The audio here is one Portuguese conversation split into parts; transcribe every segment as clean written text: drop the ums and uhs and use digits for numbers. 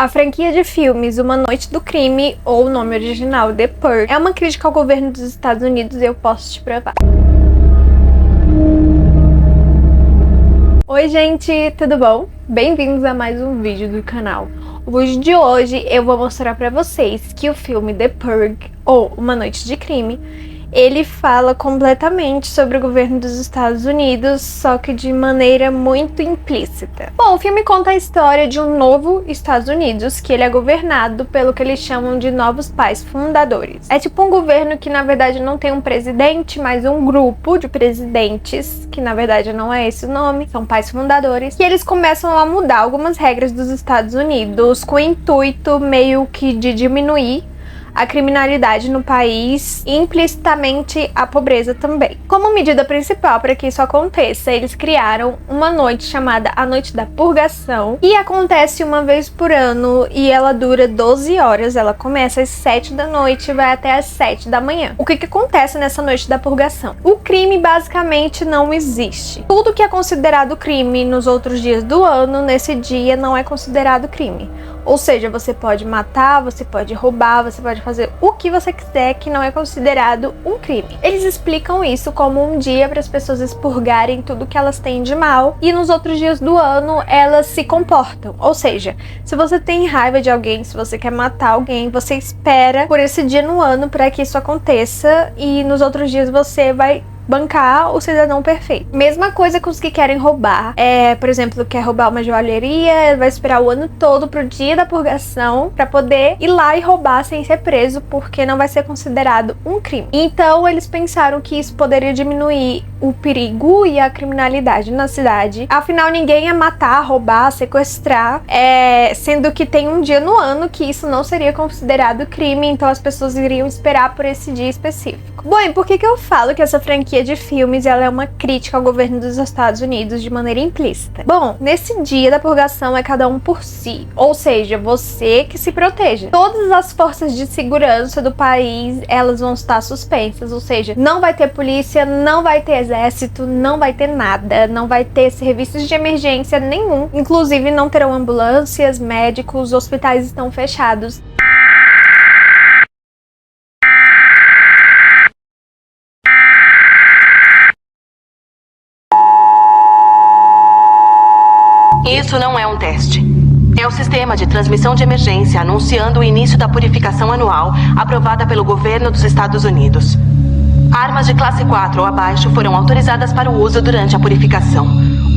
A franquia de filmes Uma Noite do Crime, ou o nome original The Purge, é uma crítica ao governo dos Estados Unidos e eu posso te provar. Oi gente, tudo bom? Bem-vindos a mais um vídeo do canal. O vídeo de hoje eu vou mostrar pra vocês que o filme The Purge, ou Uma Noite de Crime, ele fala completamente sobre o governo dos Estados Unidos, só que de maneira muito implícita. Bom, o filme conta a história de um novo Estados Unidos, que ele é governado pelo que eles chamam de novos pais fundadores. É tipo um governo que na verdade não tem um presidente, mas um grupo de presidentes, que na verdade não é esse o nome, são pais fundadores, e eles começam a mudar algumas regras dos Estados Unidos com o intuito meio que de diminuir a criminalidade no país e implicitamente a pobreza também. Como medida principal para que isso aconteça, eles criaram uma noite chamada a Noite da Purgação, e acontece uma vez por ano e ela dura 12 horas, ela começa às 7 da noite e vai até às 7 da manhã. O que acontece nessa Noite da Purgação? O crime basicamente não existe. Tudo que é considerado crime nos outros dias do ano, nesse dia não é considerado crime. Ou seja, você pode matar, você pode roubar, você pode fazer o que você quiser que não é considerado um crime. Eles explicam isso como um dia para as pessoas expurgarem tudo que elas têm de mal, e nos outros dias do ano elas se comportam. Ou seja, se você tem raiva de alguém, se você quer matar alguém, você espera por esse dia no ano para que isso aconteça, e nos outros dias você vai bancar o cidadão perfeito. Mesma coisa com os que querem roubar. Por exemplo, quer roubar uma joalheria, vai esperar o ano todo pro dia da purgação pra poder ir lá e roubar sem ser preso, porque não vai ser considerado um crime. Então eles pensaram que isso poderia diminuir o perigo e a criminalidade na cidade. Afinal, ninguém ia matar, roubar, sequestrar, sendo que tem um dia no ano que isso não seria considerado crime, então as pessoas iriam esperar por esse dia específico. Bom, e por que eu falo que essa franquia de filmes ela é uma crítica ao governo dos Estados Unidos de maneira implícita? Bom, nesse dia da purgação é cada um por si, ou seja, você que se proteja. Todas as forças de segurança do país, elas vão estar suspensas, ou seja, não vai ter polícia, não vai ter exército, não vai ter nada, não vai ter serviços de emergência nenhum, inclusive não terão ambulâncias, médicos, hospitais estão fechados. Isso não é um teste. É o sistema de transmissão de emergência anunciando o início da purificação anual aprovada pelo governo dos Estados Unidos. Armas de classe 4 ou abaixo foram autorizadas para o uso durante a purificação.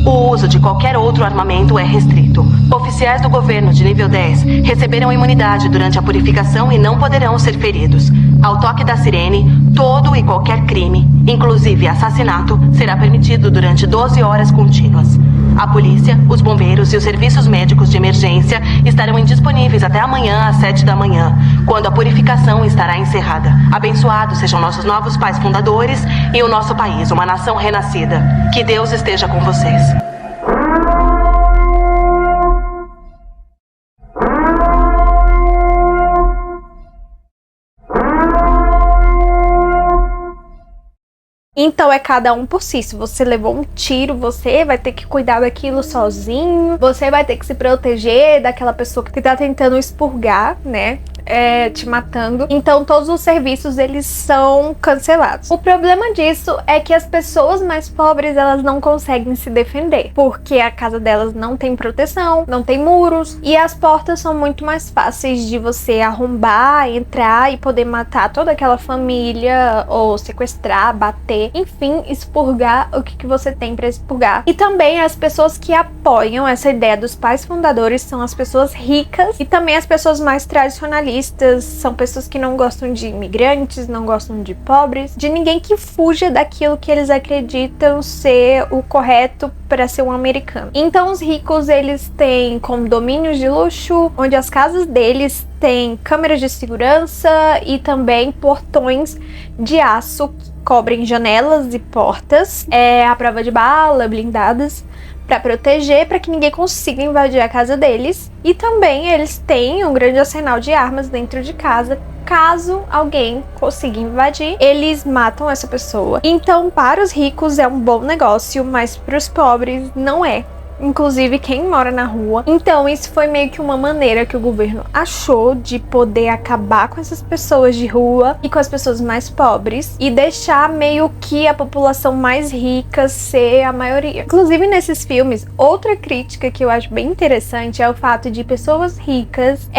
O uso de qualquer outro armamento é restrito. Oficiais do governo de nível 10 receberam imunidade durante a purificação e não poderão ser feridos. Ao toque da sirene, todo e qualquer crime, inclusive assassinato, será permitido durante 12 horas contínuas. A polícia, os bombeiros e os serviços médicos de emergência estarão indisponíveis até amanhã às 7 da manhã, quando a purificação estará encerrada. Abençoados sejam nossos novos pais fundadores e o nosso país, uma nação renascida. Que Deus esteja com vocês. Então é cada um por si. Se você levou um tiro, você vai ter que cuidar daquilo sozinho. Você vai ter que se proteger daquela pessoa que tá tentando expurgar, né? Te matando. Então todos os serviços eles são cancelados. O problema disso é que as pessoas mais pobres elas não conseguem se defender, porque a casa delas não tem proteção, não tem muros, e as portas são muito mais fáceis de você arrombar, entrar e poder matar toda aquela família, ou sequestrar, bater, enfim, expurgar o que você tem pra expurgar. E também as pessoas que apoiam essa ideia dos pais fundadores são as pessoas ricas e também as pessoas mais tradicionalistas. São pessoas que não gostam de imigrantes, não gostam de pobres, de ninguém que fuja daquilo que eles acreditam ser o correto para ser um americano. Então os ricos eles têm condomínios de luxo, onde as casas deles têm câmeras de segurança e também portões de aço que cobrem janelas e portas, à prova de bala, blindadas, para proteger, para que ninguém consiga invadir a casa deles. E também eles têm um grande arsenal de armas dentro de casa. Caso alguém consiga invadir, eles matam essa pessoa. Então, para os ricos é um bom negócio, mas para os pobres não é. inclusive quem mora na rua. Então isso foi meio que uma maneira que o governo achou de poder acabar com essas pessoas de rua e com as pessoas mais pobres e deixar meio que a população mais rica ser a maioria. Inclusive nesses filmes, outra crítica que eu acho bem interessante é o fato de pessoas ricas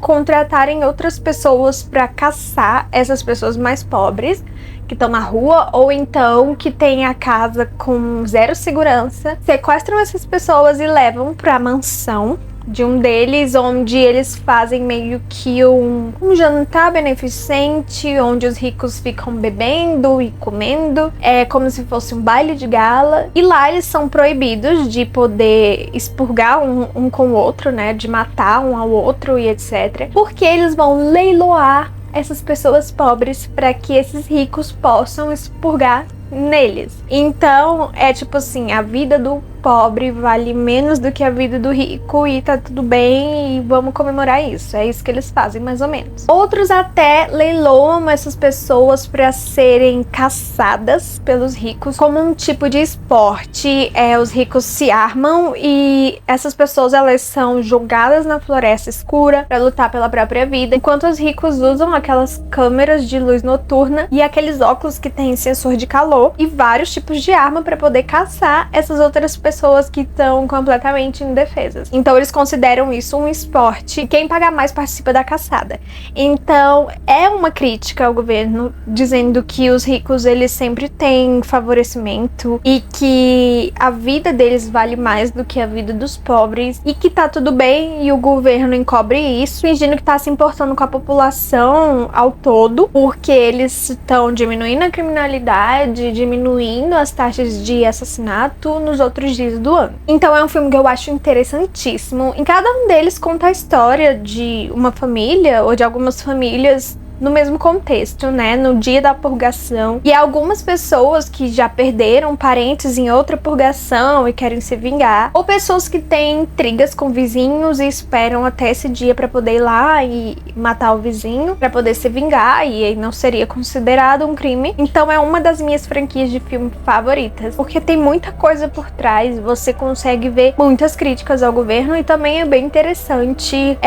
contratarem outras pessoas para caçar essas pessoas mais pobres que estão na rua, ou então que tem a casa com zero segurança, sequestram essas pessoas e levam pra mansão de um deles, onde eles fazem meio que um jantar beneficente, onde os ricos ficam bebendo e comendo, como se fosse um baile de gala, e lá eles são proibidos de poder expurgar um com o outro, né, de matar um ao outro e etc, porque eles vão leiloar essas pessoas pobres para que esses ricos possam expurgar neles. Então é tipo assim, a vida do pobre vale menos do que a vida do rico e tá tudo bem e vamos comemorar isso. É isso que eles fazem, mais ou menos. Outros até leiloam essas pessoas para serem caçadas pelos ricos como um tipo de esporte. Os ricos se armam e essas pessoas, elas são jogadas na floresta escura para lutar pela própria vida, enquanto os ricos usam aquelas câmeras de luz noturna e aqueles óculos que têm sensor de calor e vários tipos de arma para poder caçar essas outras pessoas que estão completamente indefesas. Então eles consideram isso um esporte e quem pagar mais participa da caçada. Então é uma crítica ao governo dizendo que os ricos, eles sempre têm favorecimento e que a vida deles vale mais do que a vida dos pobres e que tá tudo bem, e o governo encobre isso, fingindo que tá se importando com a população ao todo, porque eles estão diminuindo a criminalidade, diminuindo as taxas de assassinato nos outros dias do ano. Então é um filme que eu acho interessantíssimo. Em cada um deles conta a história de uma família ou de algumas famílias no mesmo contexto, né, no dia da purgação, e algumas pessoas que já perderam parentes em outra purgação e querem se vingar, ou pessoas que têm intrigas com vizinhos e esperam até esse dia para poder ir lá e matar o vizinho para poder se vingar, e aí não seria considerado um crime. Então é uma das minhas franquias de filme favoritas, porque tem muita coisa por trás, você consegue ver muitas críticas ao governo e também é bem interessante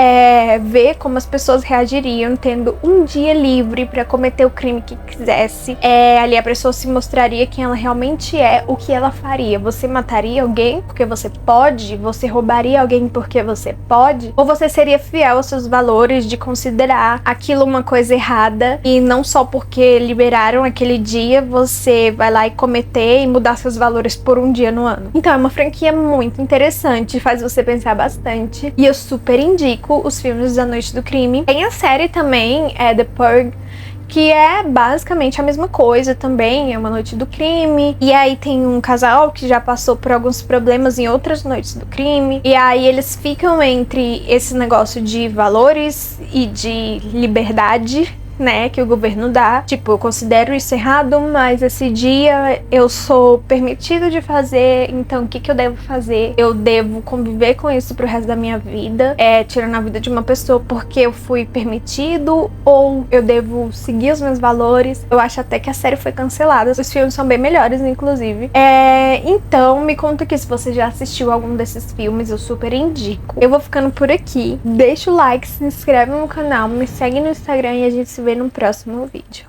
ver como as pessoas reagiriam tendo um dia livre para cometer o crime que quisesse. Ali a pessoa se mostraria quem ela realmente é, o que ela faria. Você mataria alguém porque você pode? Você roubaria alguém porque você pode? Ou você seria fiel aos seus valores de considerar aquilo uma coisa errada e não só porque liberaram aquele dia, você vai lá e cometer e mudar seus valores por um dia no ano? Então é uma franquia muito interessante, faz você pensar bastante, e eu super indico os filmes da Noite do Crime. Tem a série também, The Purge, que é basicamente a mesma coisa também, é uma noite do crime, e aí tem um casal que já passou por alguns problemas em outras noites do crime, e aí eles ficam entre esse negócio de valores e de liberdade, né, que o governo dá. Tipo, eu considero isso errado, mas esse dia eu sou permitido de fazer, então o que eu devo fazer? Eu devo conviver com isso pro resto da minha vida, tirando a vida de uma pessoa porque eu fui permitido, ou eu devo seguir os meus valores? Eu acho até que a série foi cancelada, os filmes são bem melhores, inclusive. Então, me conta aqui se você já assistiu algum desses filmes, eu super indico. Eu vou ficando por aqui, deixa o like, se inscreve no canal, me segue no Instagram e a gente se vê no próximo vídeo.